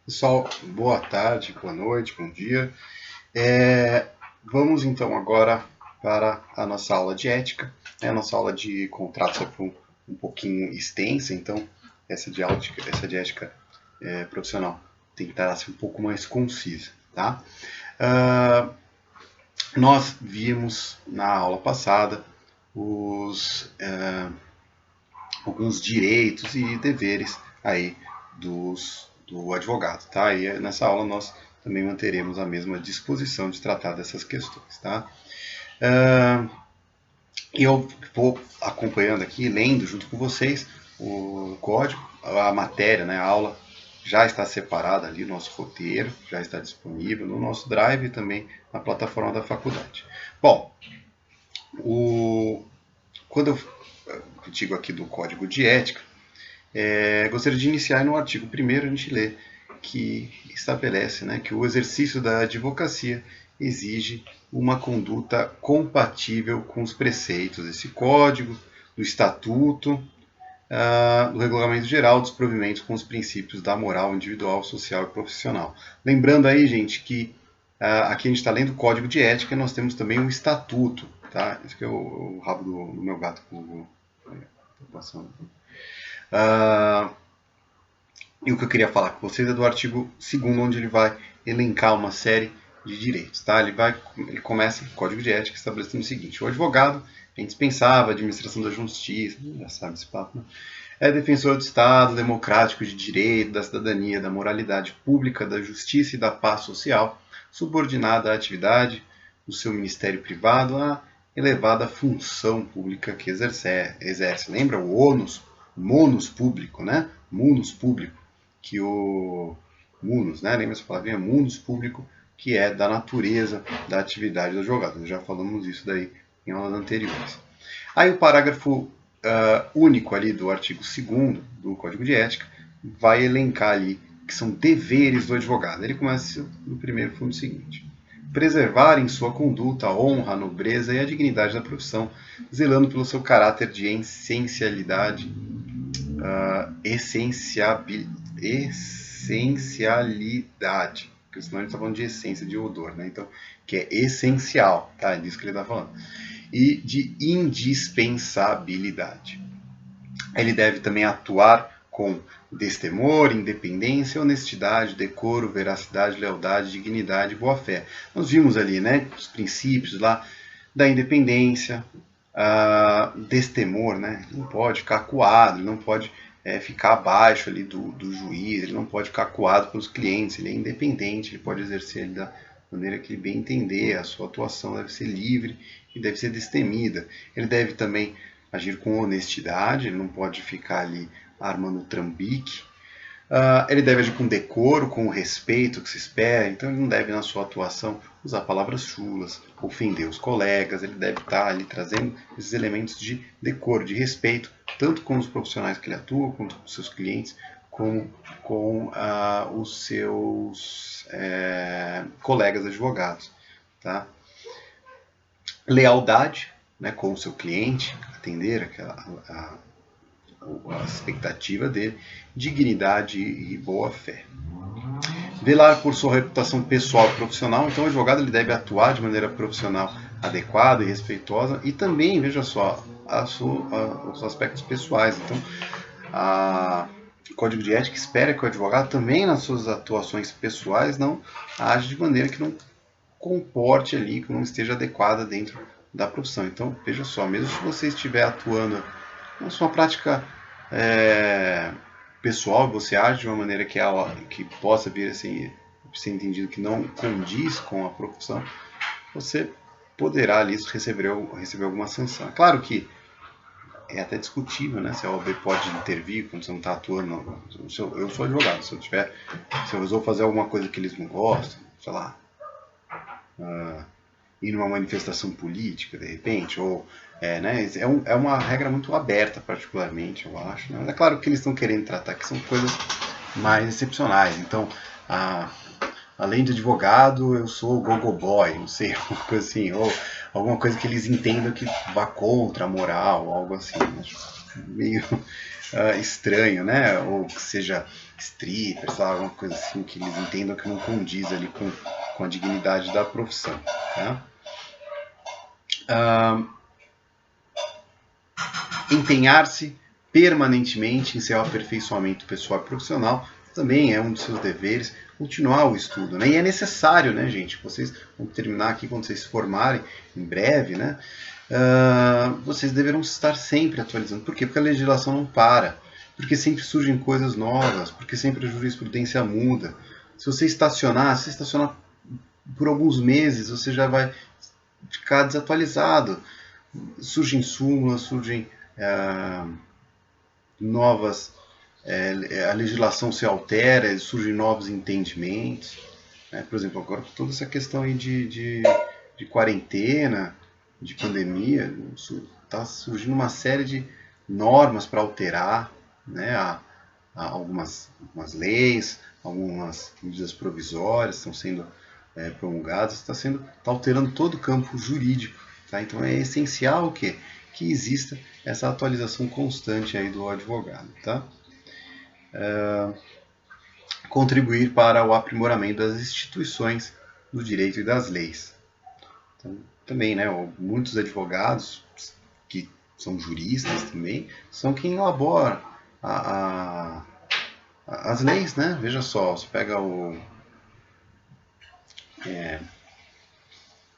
Pessoal, boa tarde, boa noite, bom dia. Vamos então agora para a nossa aula de ética. A nossa aula de contratos é um pouquinho extensa, então essa de ética profissional tentará ser um pouco mais concisa. Tá? Uh, Nós vimos na aula passada alguns direitos e deveres aí do advogado, tá? E nessa aula nós também manteremos a mesma disposição de tratar dessas questões, tá? Eu vou acompanhando aqui, lendo junto com vocês o código, a matéria, né, a aula já está separada ali, nosso roteiro já está disponível no nosso Drive e também na plataforma da faculdade. Bom, quando eu digo aqui do código de ética, gostaria de iniciar no artigo 1º, a gente lê que estabelece, né, que o exercício da advocacia exige uma conduta compatível com os preceitos desse código, do estatuto, do regulamento geral, dos provimentos com os princípios da moral individual, social e profissional. Lembrando aí, gente, que aqui a gente está lendo o código de ética e nós temos também o estatuto, tá? Esse aqui é o rabo do meu gato que eu estou passando. E o que eu queria falar com vocês é do artigo 2º, onde ele vai elencar uma série de direitos. Tá? Ele começa o Código de Ética estabelecendo o seguinte: o advogado é indispensável à administração da justiça, já sabe esse papo, né? É defensor do Estado democrático de direito, da cidadania, da moralidade pública, da justiça e da paz social, subordinada à atividade do seu ministério privado à elevada função pública que exerce. Lembra o munus público, né? Munus público, que o munus, né? Lembra essa palavrinha? Munus público, que é da natureza da atividade do advogado. Nós já falamos isso daí em aulas anteriores. Aí o parágrafo único ali do artigo 2º do Código de Ética vai elencar ali que são deveres do advogado. Ele começa no primeiro fundo seguinte: preservar em sua conduta a honra, a nobreza e a dignidade da profissão, zelando pelo seu caráter de essencialidade, essencialidade, porque senão a gente está falando de essência, de odor, né? Então, que é essencial, tá? É disso que ele está falando. E de indispensabilidade. Ele deve também atuar com destemor, independência, honestidade, decoro, veracidade, lealdade, dignidade e boa-fé. Nós vimos ali, né, os princípios lá da independência, destemor, né? Ele não pode ficar acuado, ele não pode ficar abaixo ali do juiz, ele não pode ficar acuado pelos clientes, ele é independente, ele pode exercer ele da maneira que ele bem entender, a sua atuação deve ser livre e deve ser destemida. Ele deve também agir com honestidade, ele não pode ficar ali armando trambique. Ele deve agir com decoro, com o respeito que se espera, então ele não deve na sua atuação usar palavras chulas, ofender os colegas, ele deve estar ali trazendo esses elementos de decoro, de respeito, tanto com os profissionais que ele atua, quanto com os seus clientes, como com os seus colegas advogados. Tá? Lealdade, né, com o seu cliente, atender a expectativa dele, dignidade e boa-fé. Velar por sua reputação pessoal e profissional, então o advogado ele deve atuar de maneira profissional adequada e respeitosa e também, veja só, os aspectos pessoais. Então, o Código de Ética espera que o advogado também nas suas atuações pessoais não age de maneira que não comporte ali, que não esteja adequada dentro da profissão. Então, veja só, mesmo se você estiver atuando na sua prática pessoal, você age de uma maneira que possa vir a ser entendido que não condiz com a profissão, você poderá ali receber alguma sanção. É claro que é até discutível, né, se a OAB pode intervir quando você não está atuando. Eu sou advogado, se eu resolvo fazer alguma coisa que eles não gostam, sei lá, ir numa manifestação política, de repente, ou né, é uma regra muito aberta, particularmente, eu acho. Né? Mas é claro que eles estão querendo tratar que são coisas mais excepcionais. Então, além de advogado, eu sou gogoboy, não sei, alguma coisa assim, ou alguma coisa que eles entendam que vá contra a moral, algo assim. Né? estranho, né? Ou que seja stripper, sabe? Alguma coisa assim que eles entendam que não condiz ali com a dignidade da profissão. Tá? Empenhar-se permanentemente em seu aperfeiçoamento pessoal e profissional também é um dos seus deveres, continuar o estudo, né? E é necessário, né, gente? Vocês vão terminar aqui quando vocês se formarem em breve, né? Vocês deverão estar sempre atualizando. Por quê? Porque a legislação não para, porque sempre surgem coisas novas, porque sempre a jurisprudência muda. Se você estacionar por alguns meses, você já vai ficar desatualizado. Surgem súmulas, surgem novas, a legislação se altera, surgem novos entendimentos. Né? Por exemplo, agora toda essa questão aí de quarentena, de pandemia, está surgindo uma série de normas para alterar, né? Há algumas leis, algumas medidas provisórias estão sendo promulgadas, está alterando todo o campo jurídico. Tá? Então é essencial o quê? Que exista essa atualização constante aí do advogado. Tá? Contribuir para o aprimoramento das instituições do direito e das leis. Então, também, né, muitos advogados que são juristas também, são quem elabora as leis, né? Veja só, você pega o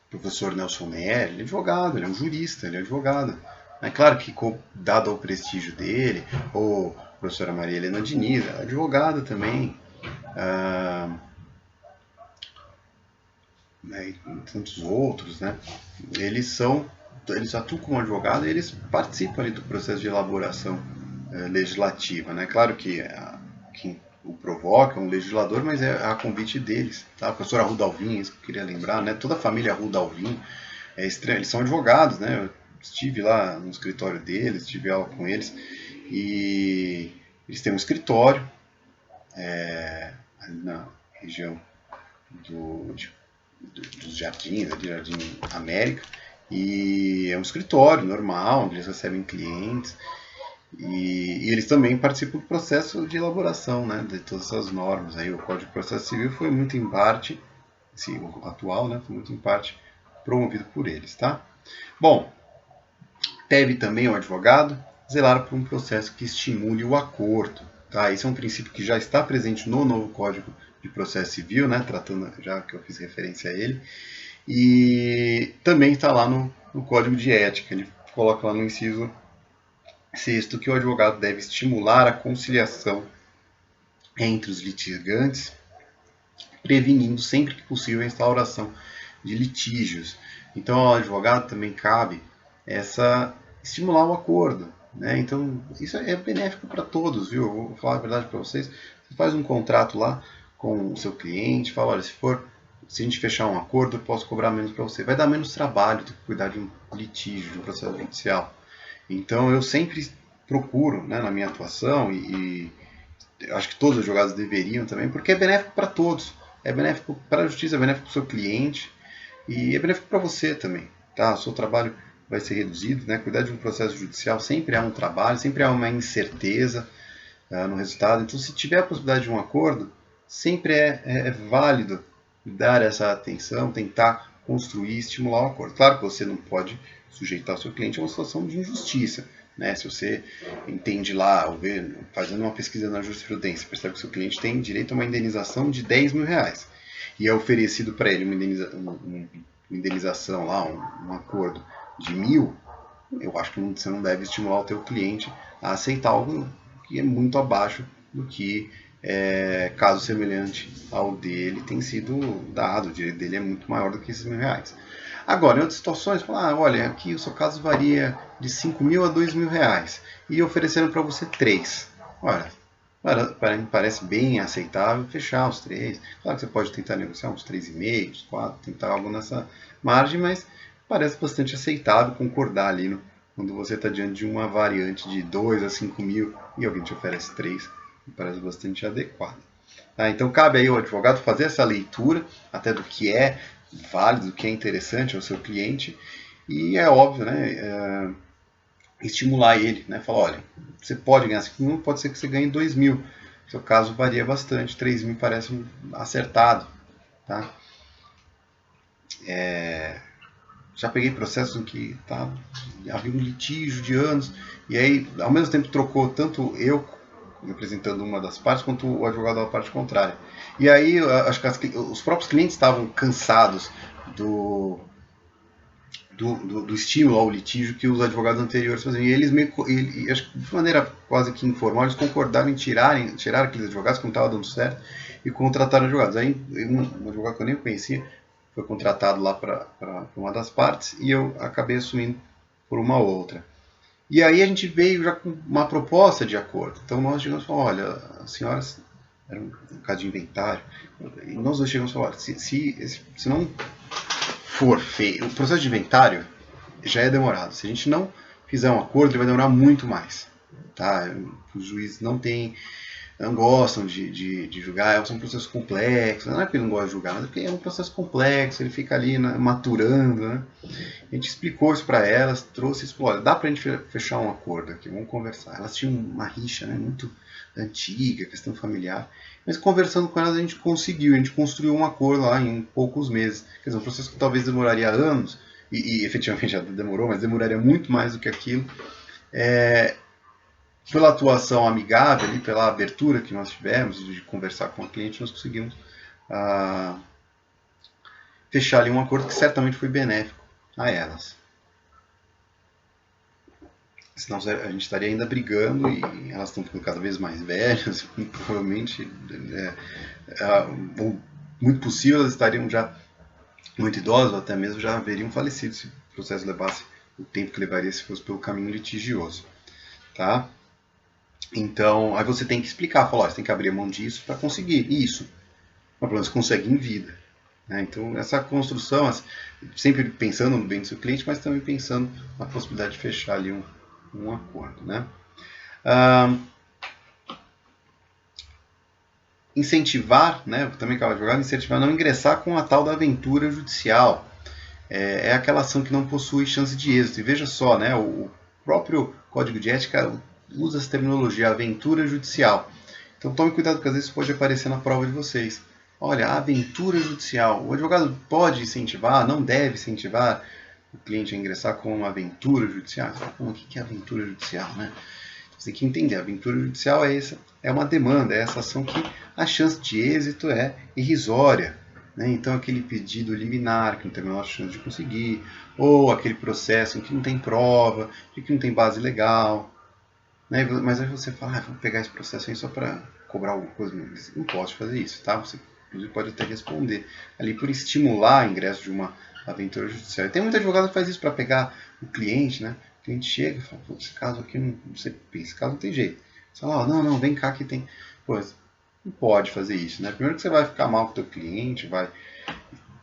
professor Nelson Nery, ele é advogado, ele é um jurista, ele é advogado. É claro que, dado o prestígio dele, ou a professora Maria Helena Diniz, ela é advogada também, né, e tantos outros, né? Eles atuam como advogado e eles participam ali do processo de elaboração legislativa, né? Claro que quem o provoca é um legislador, mas é a convite deles, tá? A professora Arruda Alvim, isso que eu queria lembrar, né? Toda a família Arruda Alvim é estranho, eles são advogados, né? Eu estive lá no escritório deles, tive aula com eles e eles têm um escritório ali na região dos jardins, ali, Jardim América, e é um escritório normal, onde eles recebem clientes, e eles também participam do processo de elaboração, né, de todas essas normas. Aí o Código de Processo Civil foi muito em parte, o atual, né, foi muito em parte promovido por eles. Tá? Bom, deve também o advogado zelar por um processo que estimule o acordo. Tá? Esse é um princípio que já está presente no novo Código de Processo Civil, né, tratando, já que eu fiz referência a ele, e também está lá no Código de Ética. Ele coloca lá no inciso 6º que o advogado deve estimular a conciliação entre os litigantes, prevenindo sempre que possível a instauração de litígios. Então ao advogado também cabe estimular o acordo. Né? Então isso é benéfico para todos, viu? Eu vou falar a verdade para vocês. Você faz um contrato lá com o seu cliente, fala, olha, se a gente fechar um acordo, eu posso cobrar menos para você. Vai dar menos trabalho do que cuidar de um litígio, de um processo judicial. Então eu sempre procuro, né, na minha atuação, e acho que todos os advogados deveriam também, porque é benéfico para todos. É benéfico para a justiça, é benéfico para o seu cliente e é benéfico para você também. Tá? O seu trabalho vai ser reduzido, né? Cuidar de um processo judicial sempre há um trabalho, sempre há uma incerteza no resultado. Então, se tiver a possibilidade de um acordo, sempre é válido dar essa atenção, tentar construir, estimular o acordo. Claro que você não pode sujeitar o seu cliente a uma situação de injustiça. Né? Se você entende lá, fazendo uma pesquisa na jurisprudência, percebe que o seu cliente tem direito a uma indenização de 10 mil reais e é oferecido para ele uma indenização lá, um acordo de 1.000, eu acho que você não deve estimular o teu cliente a aceitar algo que é muito abaixo do que caso semelhante ao dele tem sido dado. O direito dele é muito maior do que esses 1.000 reais. Agora, em outras situações, olha, aqui o seu caso varia de 5.000 a 2.000 reais e ofereceram para você 3. Olha, me parece bem aceitável fechar os 3. Claro que você pode tentar negociar uns 3,5, uns 4, tentar algo nessa margem, mas parece bastante aceitável concordar ali quando você está diante de uma variante de 2 a 5.000 e alguém te oferece 3. Me parece bastante adequado. Tá? Então cabe aí ao advogado fazer essa leitura até do que é válido, do que é interessante ao seu cliente, e é óbvio, né, estimular ele, né? Falar, olha, você pode ganhar 5 mil, pode ser que você ganhe 2 mil. No seu caso varia bastante, 3 mil parece acertado, tá? Já peguei processos em que havia um litígio de anos, e aí, ao mesmo tempo, trocou tanto eu, representando uma das partes, quanto o advogado da parte contrária. E aí, acho que os próprios clientes estavam cansados do estímulo ao litígio que os advogados anteriores faziam. E eles, acho que de maneira quase que informal, eles concordaram em tirar aqueles advogados que não estavam dando certo e contrataram advogados. Aí, um advogado que eu nem conhecia foi contratado lá para uma das partes e eu acabei assumindo por uma outra. E aí a gente veio já com uma proposta de acordo. Então nós chegamos e falamos, olha, as senhoras, era um caso de inventário, e nós dois chegamos e falamos, olha, se não for feito, o processo de inventário já é demorado. Se a gente não fizer um acordo, ele vai demorar muito mais. Tá? Os juízes não gostam de julgar, são processos complexos. Não é porque ele não gosta de julgar, mas é porque é um processo complexo, ele fica ali, né, maturando. Né? A gente explicou isso para elas, trouxe isso, olha, dá para a gente fechar um acordo aqui, vamos conversar. Elas tinham uma rixa, né, muito antiga, questão familiar, mas conversando com elas a gente conseguiu, a gente construiu um acordo lá em poucos meses. Quer dizer, um processo que talvez demoraria anos, e efetivamente já demorou, mas demoraria muito mais do que aquilo. Pela atuação amigável, ali, pela abertura que nós tivemos de conversar com o cliente, nós conseguimos fechar ali um acordo que certamente foi benéfico a elas. Senão a gente estaria ainda brigando e elas estão ficando cada vez mais velhas, provavelmente, muito possível, elas estariam já muito idosas, ou até mesmo já haveriam falecido se o processo levasse o tempo que levaria se fosse pelo caminho litigioso. Tá? Então, aí você tem que explicar, falar, você tem que abrir mão disso para conseguir isso. Mas pelo menos consegue em vida. Né? Então, essa construção, sempre pensando no bem do seu cliente, mas também pensando na possibilidade de fechar ali um acordo. Né? Incentivar, né, também que é advogado, incentivar a não ingressar com a tal da aventura judicial. É aquela ação que não possui chance de êxito. E veja só, né, o próprio Código de Ética usa essa terminologia, aventura judicial. Então tome cuidado, porque às vezes pode aparecer na prova de vocês. Olha, aventura judicial. O advogado pode incentivar, não deve incentivar o cliente a ingressar com uma aventura judicial. Você fala, o que é aventura judicial? Né? Você tem que entender, a aventura judicial é uma demanda, é essa ação que a chance de êxito é irrisória. Né? Então aquele pedido liminar que não tem a menor chance de conseguir, ou aquele processo em que não tem prova, de que não tem base legal. Né? Mas aí você fala, vou pegar esse processo aí só para cobrar alguma coisa. Não pode fazer isso, tá? Você pode até responder ali por estimular o ingresso de uma aventura judicial. Tem muito advogado que faz isso para pegar o cliente, né? O cliente chega e fala, esse caso aqui, esse caso não tem jeito. Você fala, não, vem cá que tem. Pô, não pode fazer isso, né? Primeiro que você vai ficar mal com o teu cliente, vai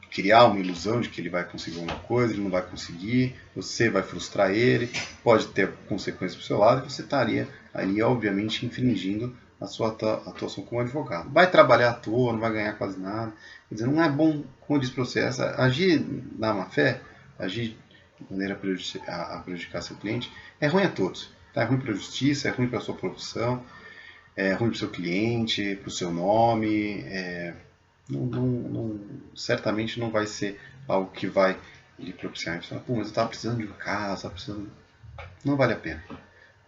criar uma ilusão de que ele vai conseguir alguma coisa, ele não vai conseguir, você vai frustrar ele, pode ter consequências para o seu lado, e você estaria ali, obviamente, infringindo a sua atuação como advogado. Vai trabalhar à toa, não vai ganhar quase nada. Quer dizer, não é bom, como diz para você, agir na má fé, agir de maneira a prejudicar seu cliente, é ruim a todos. Tá? É ruim para a justiça, é ruim para a sua profissão, é ruim para o seu cliente, para o seu nome, certamente não vai ser algo que vai lhe propiciar. Você fala, mas eu estava precisando de um caso, não vale a pena.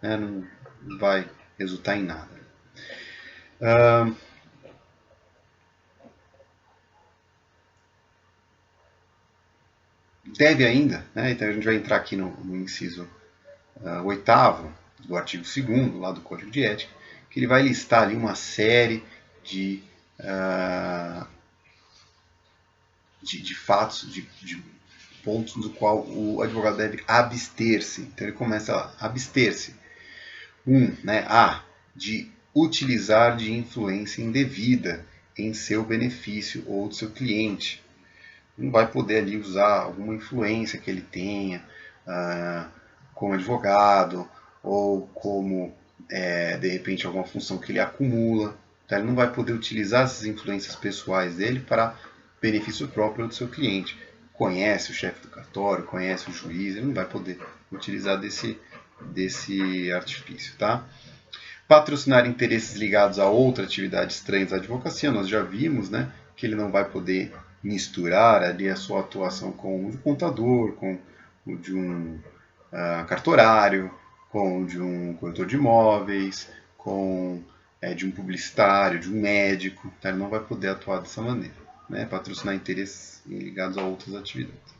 Né? Não vai resultar em nada. Deve ainda, né? Então a gente vai entrar aqui no inciso 8º do artigo 2º lá do Código de Ética, que ele vai listar ali uma série de fatos, de pontos do qual o advogado deve abster-se. Então ele começa a abster-se. Né, de utilizar de influência indevida em seu benefício ou do seu cliente. Não vai poder ali usar alguma influência que ele tenha como advogado ou como, de repente, alguma função que ele acumula. Então, ele não vai poder utilizar essas influências pessoais dele para benefício próprio do seu cliente. Conhece o chefe do cartório, conhece o juiz, ele não vai poder utilizar desse desse artifício, tá? Patrocinar interesses ligados a outra atividade estranha da advocacia, nós já vimos, né, que ele não vai poder misturar ali a sua atuação com o de um contador, com o de um cartorário, com o de um corretor de imóveis, com de um publicitário, de um médico, tá? Ele não vai poder atuar dessa maneira, né? Patrocinar interesses ligados a outras atividades.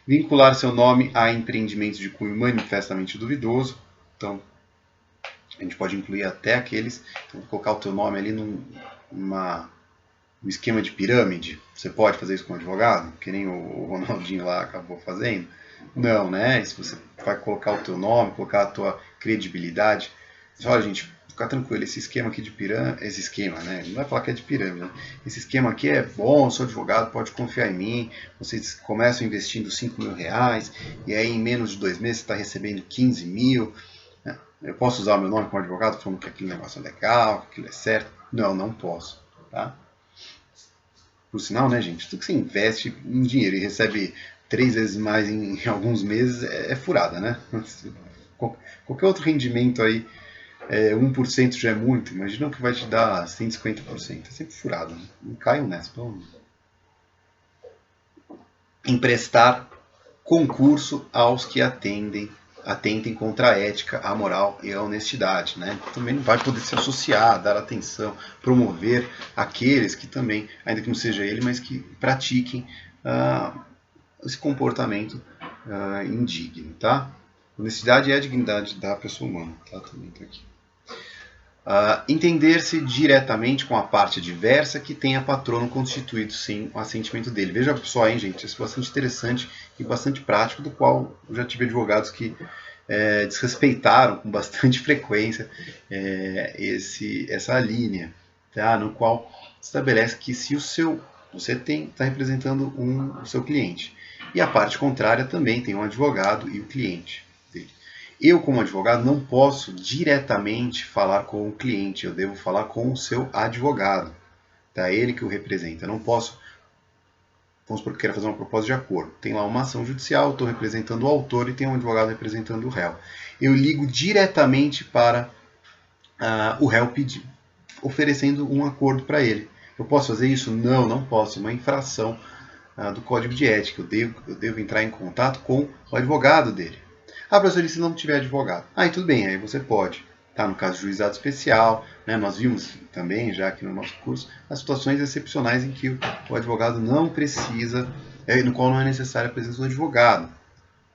Vincular seu nome a empreendimentos de cunho manifestamente duvidoso, então a gente pode incluir até aqueles, então colocar o teu nome ali num esquema de pirâmide. Você pode fazer isso com um advogado, que nem o Ronaldinho lá acabou fazendo? Não, né? Se você vai colocar o teu nome, colocar a tua credibilidade, você fala, gente, fica tranquilo, esse esquema aqui de pirâmide, esse esquema, né? Não vai falar que é de pirâmide, né? Esse esquema aqui é bom, eu sou advogado, pode confiar em mim. Vocês começam investindo 5 mil reais e aí em menos de 2 meses você está recebendo 15 mil. Eu posso usar o meu nome como advogado falando que aquele negócio é legal, que aquilo é certo? Não, não posso, tá? Por sinal, né, gente, tudo que você investe em dinheiro e recebe 3 vezes mais em alguns meses é furada, né? Qualquer outro rendimento aí, 1% já é muito, imagina o que vai te dar 150%. É sempre furado, né? Não caiam nessa, pelo menos. Emprestar concurso aos que atentem contra a ética, a moral e a honestidade, né? Também não vai poder se associar, dar atenção, promover aqueles que também, ainda que não seja ele, mas que pratiquem esse comportamento indigno, tá? Honestidade é a dignidade da pessoa humana, tá? Também tá aqui. Entender-se diretamente com a parte adversa que tenha patrono constituído sem o assentimento dele. Veja só, hein, gente, isso é bastante interessante e bastante prático, do qual eu já tive advogados que desrespeitaram com bastante frequência essa linha, tá? No qual estabelece que se você está representando o seu cliente e a parte contrária também tem um advogado e o cliente dele. Eu, como advogado, não posso diretamente falar com o cliente, eu devo falar com o seu advogado, tá? Ele que o representa. Eu não posso, vamos supor que eu quero fazer uma proposta de acordo. Tem lá uma ação judicial, estou representando o autor e tem um advogado representando o réu. Eu ligo diretamente para o réu pedir, oferecendo um acordo para ele. Eu posso fazer isso? Não, não posso. É uma infração do Código de Ética. Eu devo entrar em contato com o advogado dele. Professor, e se não tiver advogado? Aí tudo bem, aí você pode. Tá, no caso de juizado especial, né, nós vimos também, já aqui no nosso curso, as situações excepcionais em que o advogado não precisa, no qual não é necessária a presença do advogado.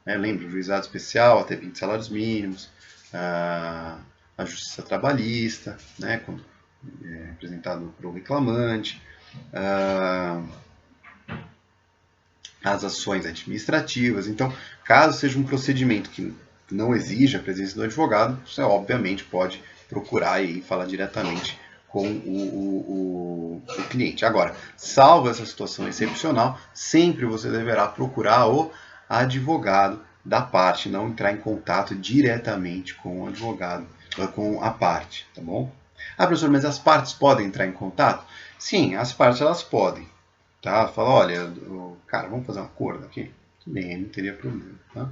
Lembra, o juizado especial, até 20 salários mínimos, a justiça trabalhista, né, quando representado por um reclamante, as ações administrativas. Então, caso seja um procedimento que não exija a presença do advogado, você obviamente pode procurar e falar diretamente com o cliente. Agora, salvo essa situação excepcional, sempre você deverá procurar o advogado da parte, não entrar em contato diretamente com o advogado, com a parte, tá bom? Professor, mas as partes podem entrar em contato? Sim, as partes elas podem. Tá? Fala, olha, cara, vamos fazer um acordo aqui? Tudo bem, não teria problema. Tá?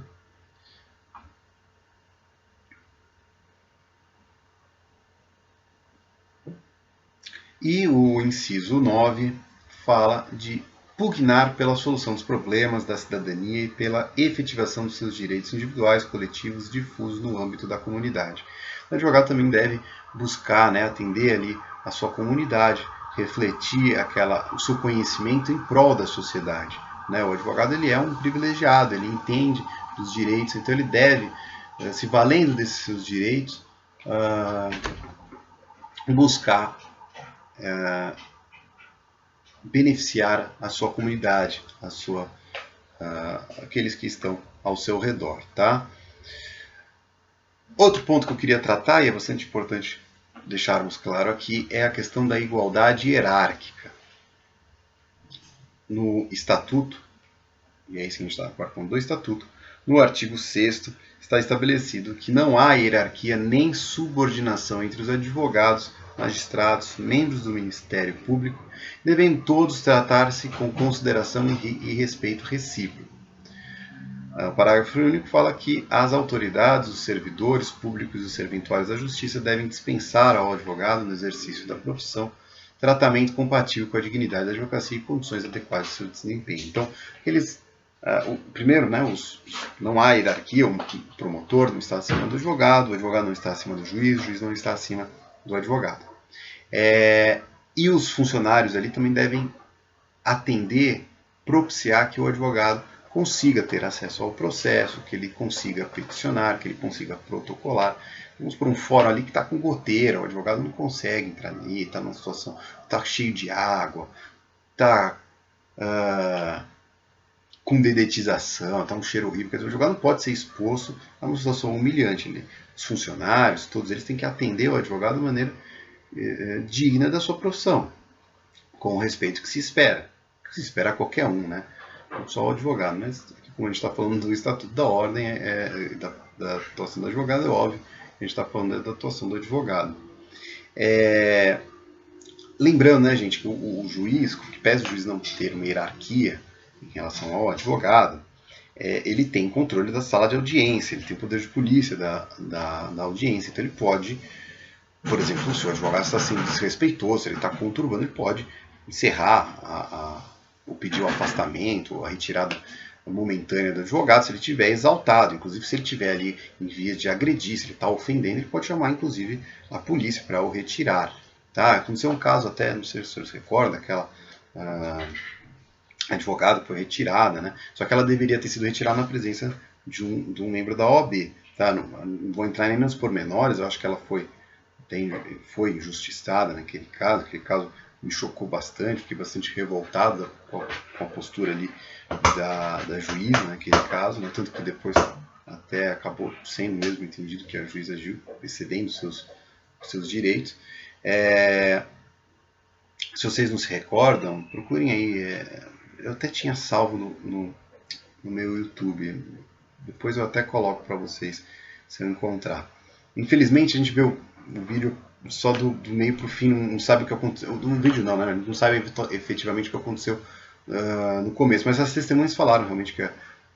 E o inciso 9 fala de pugnar pela solução dos problemas da cidadania e pela efetivação dos seus direitos individuais, coletivos, difusos no âmbito da comunidade. O advogado também deve buscar, né, atender ali a sua comunidade, refletir o seu conhecimento em prol da sociedade. Né? O advogado ele é um privilegiado, ele entende dos direitos, então ele deve, se valendo desses seus direitos, buscar beneficiar a sua comunidade, aqueles que estão ao seu redor. Tá? Outro ponto que eu queria tratar, e é bastante importante deixarmos claro aqui, é a questão da igualdade hierárquica. No Estatuto, e aí sim a gente está falando do Estatuto, no artigo 6º está estabelecido que não há hierarquia nem subordinação entre os advogados, magistrados, membros do Ministério Público, devendo todos tratar-se com consideração e respeito recíproco. O parágrafo único fala que as autoridades, os servidores públicos e os serventuários da justiça devem dispensar ao advogado, no exercício da profissão, tratamento compatível com a dignidade da advocacia e condições adequadas de seu desempenho. Então, primeiro, né, não há hierarquia, o promotor não está acima do advogado não está acima do juiz, o juiz não está acima do advogado. E os funcionários ali também devem atender, propiciar que o advogado consiga ter acesso ao processo, que ele consiga peticionar, que ele consiga protocolar. Vamos por um fórum ali que está com goteira, o advogado não consegue entrar ali, está numa situação, está cheio de água, está com dedetização, está um cheiro horrível. Quer dizer, o advogado não pode ser exposto a uma situação humilhante ali. Os funcionários, todos eles têm que atender o advogado de maneira digna da sua profissão, com o respeito que se espera a qualquer um, né? Não só o advogado, mas aqui, como a gente está falando do Estatuto da Ordem, da atuação do advogado, é óbvio, a gente está falando da atuação do advogado. Lembrando, né, gente, que o juiz, que pese o juiz não ter uma hierarquia em relação ao advogado, ele tem controle da sala de audiência, ele tem poder de polícia da audiência, então ele pode, por exemplo, se o advogado está sendo desrespeitoso, se ele está conturbando, ele pode encerrar ou pedir o afastamento, ou a retirada momentânea do advogado, se ele estiver exaltado. Inclusive, se ele estiver ali em vias de agredir, se ele está ofendendo, ele pode chamar, inclusive, a polícia para o retirar. Tá? Aconteceu um caso até, não sei se você se recorda, aquela advogada foi retirada, né? Só que ela deveria ter sido retirada na presença de um membro da OAB. Tá? Não vou entrar nem nos pormenores, eu acho que ela foi injustiçada naquele caso. Aquele caso me chocou bastante, fiquei bastante revoltado com a postura ali da juíza naquele caso, né? Tanto que depois até acabou sendo mesmo entendido que a juíza agiu excedendo seus direitos. Se vocês não se recordam, procurem aí, eu até tinha salvo no meu YouTube, depois eu até coloco para vocês, se eu encontrar. Infelizmente a gente vê o vídeo só do meio para o fim, não sabe o que aconteceu. No vídeo não, né? Não sabe efetivamente o que aconteceu no começo. Mas as testemunhas falaram realmente que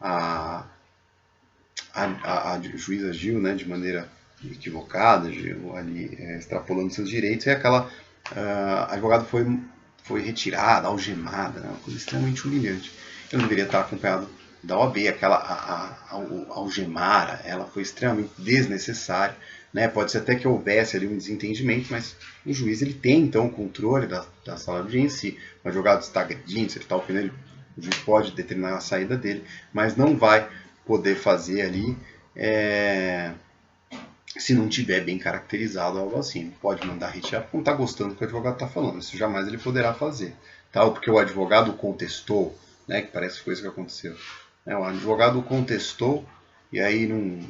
a juíza agiu, né, de maneira equivocada, agiu ali extrapolando seus direitos, e aquela advogada foi retirada, algemada, né? Uma coisa extremamente humilhante. Eu não deveria estar acompanhado da OAB, aquela algemara, ela foi extremamente desnecessária. Né? Pode ser até que houvesse ali um desentendimento, mas o juiz ele tem então o controle da sala de audiência. Se o advogado está agredindo, se ele está ofendendo, o juiz pode determinar a saída dele, mas não vai poder fazer ali se não tiver bem caracterizado algo assim. Pode mandar retirar porque não está gostando do que o advogado está falando. Isso jamais ele poderá fazer. Tá? Ou porque o advogado contestou, né? Que parece que foi isso que aconteceu. O advogado contestou e aí não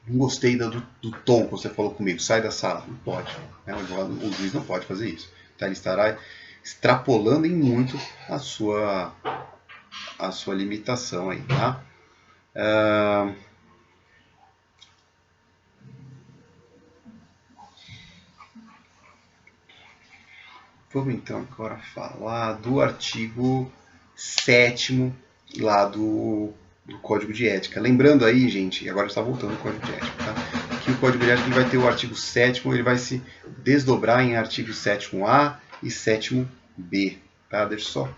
gostei do tom que você falou comigo, sai da sala. Não pode. Né? O juiz não pode fazer isso. Tá? Ele estará extrapolando em muito a sua limitação aí. Tá? Vamos então agora falar do artigo 7º lá do Código de Ética. Lembrando aí, gente, agora está voltando o Código de Ética, tá? Que o Código de Ética ele vai ter o artigo 7º, ele vai se desdobrar em artigo 7º-A e 7º-B, tá? Deixa eu só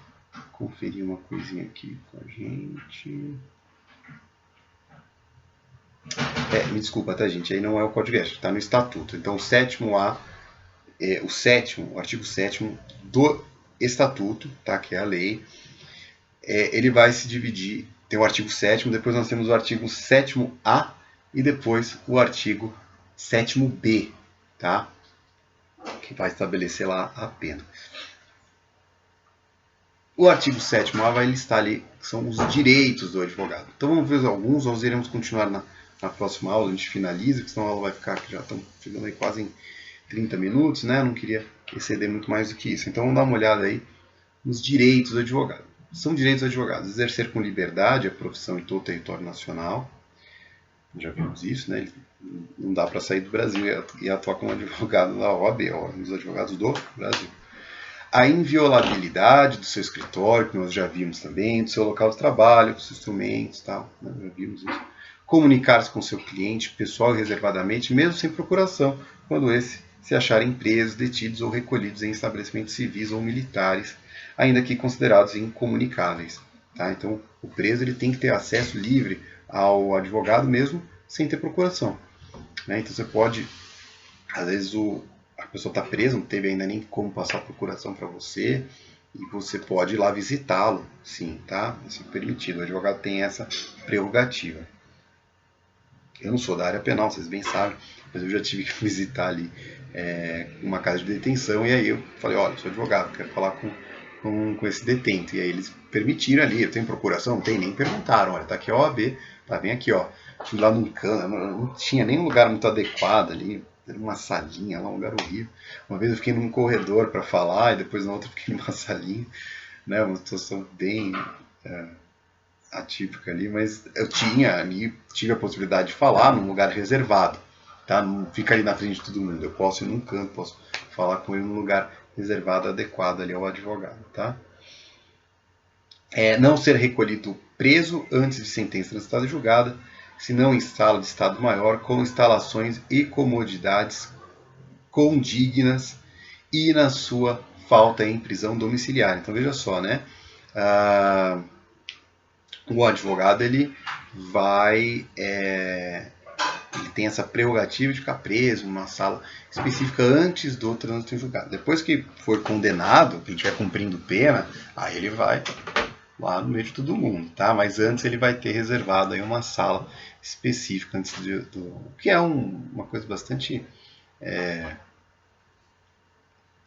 conferir uma coisinha aqui com a gente. Me desculpa, tá, gente? Aí não é o Código de Ética, está no Estatuto. Então, o 7º-A, o artigo 7º do Estatuto, tá? Que é a lei, ele vai se dividir. Tem o artigo 7º, depois nós temos o artigo 7º-A e depois o artigo 7º-B, tá? Que vai estabelecer lá a pena. O artigo 7º-A vai listar ali que são os direitos do advogado. Então vamos ver alguns, nós iremos continuar na próxima aula, a gente finaliza, porque senão a aula vai ficar, que já estamos chegando aí quase em 30 minutos, né? Eu não queria exceder muito mais do que isso. Então vamos dar uma olhada aí nos direitos do advogado. São direitos dos advogados: exercer com liberdade a profissão em todo o território nacional. Já vimos isso, né? Não dá para sair do Brasil e atuar como advogado da OAB, dos advogados do Brasil. A inviolabilidade do seu escritório, que nós já vimos também, do seu local de trabalho, dos instrumentos, tal, né? Já vimos isso. Comunicar-se com seu cliente, pessoal e reservadamente, mesmo sem procuração, quando esses se acharem presos, detidos ou recolhidos em estabelecimentos civis ou militares, ainda que considerados incomunicáveis. Tá? Então, o preso ele tem que ter acesso livre ao advogado mesmo sem ter procuração. Né? Então, você pode, às vezes, a pessoa está presa, não teve ainda nem como passar a procuração para você, e você pode ir lá visitá-lo, sim, tá? Isso é permitido. O advogado tem essa prerrogativa. Eu não sou da área penal, vocês bem sabem, mas eu já tive que visitar ali uma casa de detenção, e aí eu falei, olha, eu sou advogado, quero falar com esse detento. E aí eles permitiram ali, eu tenho procuração? Não tem, nem perguntaram, olha, tá aqui a OAB, tá, vem aqui, ó. Fui lá num canto, não tinha nem um lugar muito adequado ali, era uma salinha lá, um lugar horrível. Uma vez eu fiquei num corredor para falar, e depois na outra eu fiquei numa salinha, né, uma situação bem atípica ali, mas eu tive a possibilidade de falar num lugar reservado, tá? Não fica ali na frente de todo mundo, eu posso ir num canto, posso falar com ele num lugar reservado, adequado ali ao advogado, tá? Não ser recolhido preso antes de sentença transitada e julgada, se não em sala de estado maior, com instalações e comodidades condignas e na sua falta em prisão domiciliar. Então veja só, né? O advogado ele tem essa prerrogativa de ficar preso numa sala específica antes do trânsito em julgado. Depois que for condenado, que ele estiver cumprindo pena, aí ele vai lá no meio de todo mundo, tá? Mas antes ele vai ter reservado aí uma sala específica antes que é uma coisa bastante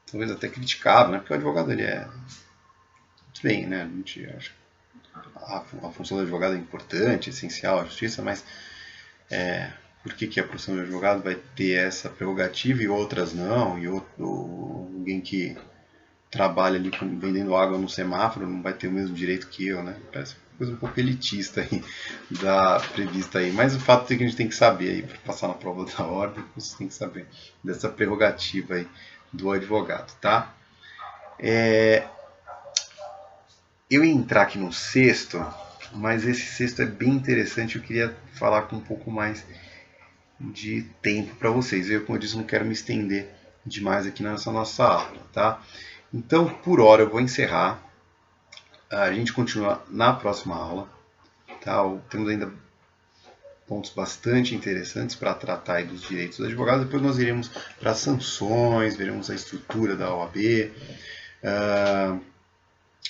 talvez até criticável, né? Porque o advogado ele muito bem, né? A gente acha a função do advogado é importante, essencial à justiça, mas por que a profissão de advogado vai ter essa prerrogativa e outras não? E alguém que trabalha ali vendendo água no semáforo não vai ter o mesmo direito que eu, né? Parece uma coisa um pouco elitista aí, prevista aí. Mas o fato é que a gente tem que saber aí, para passar na prova da ordem, você tem que saber dessa prerrogativa aí do advogado, tá? Eu ia entrar aqui no sexto, mas esse sexto é bem interessante, eu queria falar com um pouco mais de tempo para vocês. Eu, como eu disse, não quero me estender demais aqui nessa nossa aula, tá? Então, por hora, eu vou encerrar. A gente continua na próxima aula, tá? Temos ainda pontos bastante interessantes para tratar aí dos direitos dos advogados. Depois nós iremos para as sanções, veremos a estrutura da OAB,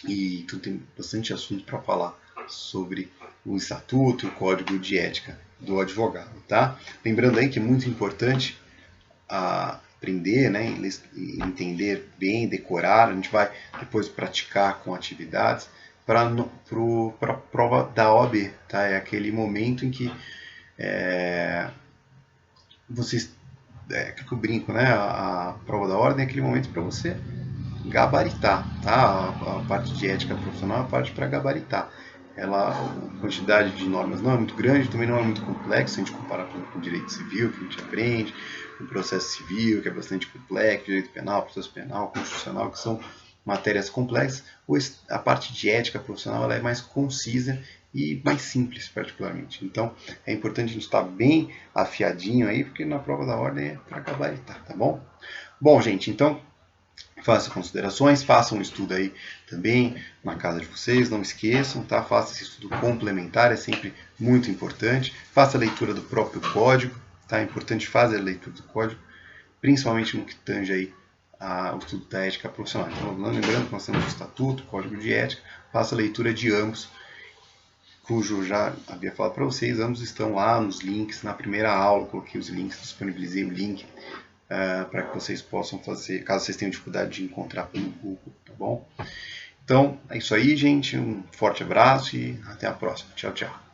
e então tem bastante assunto para falar sobre o estatuto e o código de ética do advogado, tá? Lembrando aí que é muito importante aprender, né, entender bem, decorar. A gente vai depois praticar com atividades para a prova da OAB, tá? É aquele momento em que vocês, que eu brinco, né? A prova da ordem é aquele momento para você gabaritar, tá? A parte de ética profissional é a parte para gabaritar. A quantidade de normas não é muito grande, também não é muito complexa, se a gente comparar com o direito civil, que a gente aprende, o processo civil, que é bastante complexo, direito penal, processo penal, constitucional, que são matérias complexas. A parte de ética profissional ela é mais concisa e mais simples, particularmente. Então, é importante a gente estar bem afiadinho aí, porque na prova da ordem é para gabaritar, tá bom? Bom, gente, então, façam considerações, façam um estudo aí também na casa de vocês, não esqueçam, tá? Faça esse estudo complementar, é sempre muito importante. Faça a leitura do próprio código, tá? É importante fazer a leitura do código, principalmente no que tange aí o estudo da ética profissional. Então, lembrando que nós temos o estatuto, o código de ética, faça a leitura de ambos, cujo já havia falado para vocês, ambos estão lá nos links, na primeira aula, coloquei os links, disponibilizei o link para que vocês possam fazer, caso vocês tenham dificuldade de encontrar pelo Google, tá bom? Então, é isso aí, gente. Um forte abraço e até a próxima. Tchau, tchau.